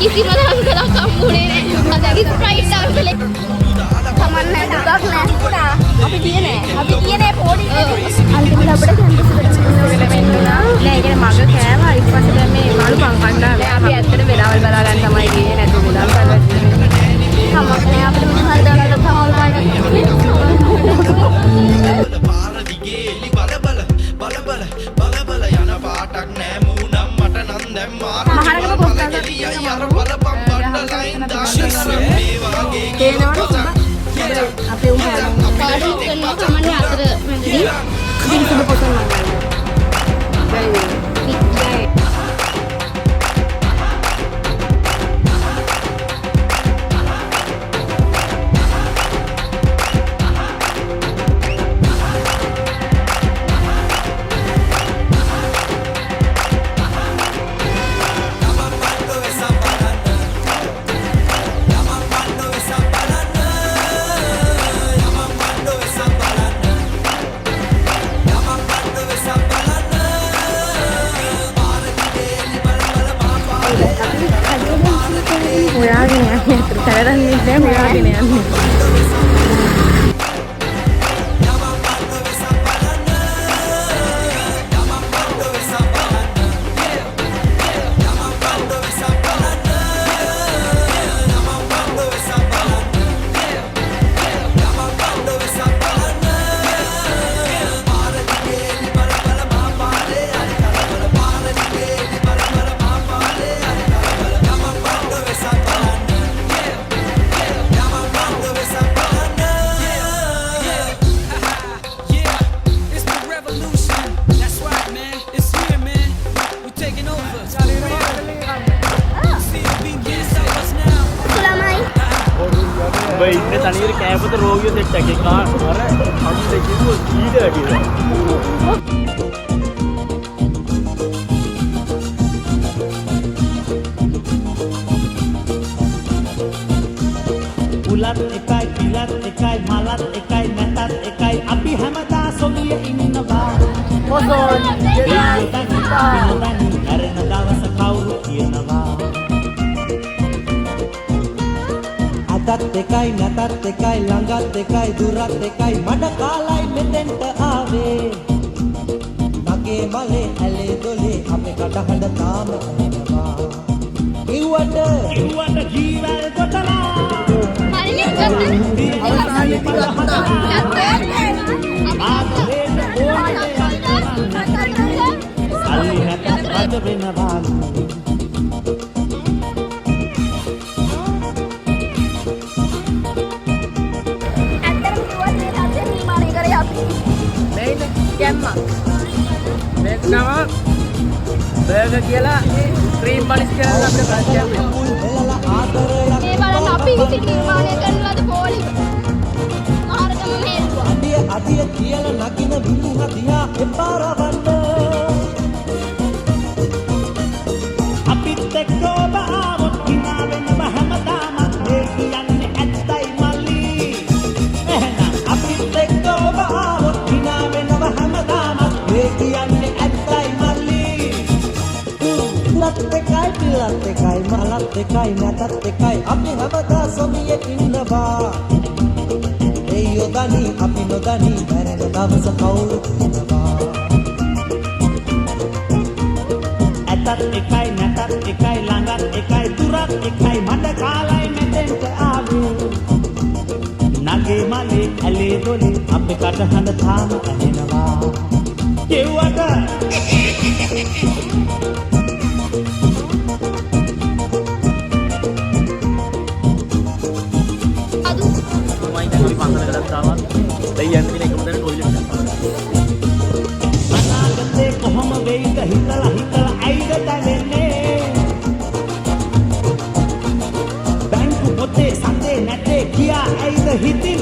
किसी मतलब करा काम मुड़े ने ada di sprite dah boleh saman ne dugak ne අපි තියෙන්නේ පොඩි අන්තිමට අපිට කැම්පස් එකට වෙන්නුනා නෑ ඒකේ මග කෑවා ඊට පස්සේ දැන් මේ මාළු පංකණ්ඩා නෑ අපි ඇත්තට වෙලාවල් බලා ගන්න තමයි ගියේ නැතු මුදල් කරලා තමක් නෑ අපිට මොකක්ද දාලා තමල් ගන්න පාර දිගේ එලි බල යන පාටක් නෑ මූනම් මට නම් දැන් මාර මහරගම පොස්ටල් එලියයි අර බලපම් බණ්ඩ ලයින් දාන්න මේ වාගේ තේනවනේ අපේ උන් පාඩු කරනවා කමන්නේ අතර මැදදී පිළිසුදු පොතක් නෑ හොයාගෙන යන්නේ අතට තරන්නේ නැහැ හොයාගෙන යන්නේ ඉන්න තනියර කෑපත රෝගිය සෙට් එකේ කාර් අර අන්න කිව්ව ස්පීඩ් වැඩිද උලත් එකයි පිලත් එකයි මලත් එකයි නැතත් එකයි අපි හැමදා සොමිය ඉන්නවා පොසොන් දෙවියන් කරන දවස කවුරු කියනවා අතත් එකයි නැතත් එකයි ළඟත් එකයි දුරත් එකයි මඩ කාලයි මෙතෙන්ට ආවේ මගේ මලේ ඇලේ දොලේ අපේ කටහඬ තාම ඇහෙනවා ඉව්වට ජීවල් කොටලා හරිනේ ගත්තා අල්ලි නැතත් අද වෙනවා මේක නම බර්ගර් කියලා ක්‍රීම් බනිස් කියලා අපිට ප්‍රශ්නයක් වෙනවා. මේ බලන්න අපි විසින් නිර්මාණය කරන ලද පොලිම මහරගම හේතුව. අදිය කියලා නගින විදුහ දිහා එපාරවන්න. අපිත් එක්ක ඔබ ආවොත් hina වෙනව හැමදාම ඒ කියන්නේ ඇත්තයි මල්ලි. එහෙනම් අපිත් එක්ක ඔබ ආවොත් hina වෙනව හැමදාම ඒ කියන්නේ ඇත්තයි මල්ලි. ලත් එකයි පිලත් එකයි මලත් එකයි නැතත් එකයි අපි හැමදා සොමියේ ඉන්නවා ඒ යොදනි අපි නොදනි මැරෙන දවස කවුරුත් ඉන්නවා ඇතත් එකයි නැතත් එකයි ළඟත් එකයි දුරත් එකයි මට කාලයි මෙතෙන්ට ආවේ නගේ මලේ ඇලේ දොලේ අපි කටහඬ තාම ඇහෙනවා කෙව්වට අනාගතේ කොහොම වෙයිද හිතලා ඇයිද දැනෙන්නේ බැංකු පොතේ සතේ නැටේ කියා ඇයිද හිතේ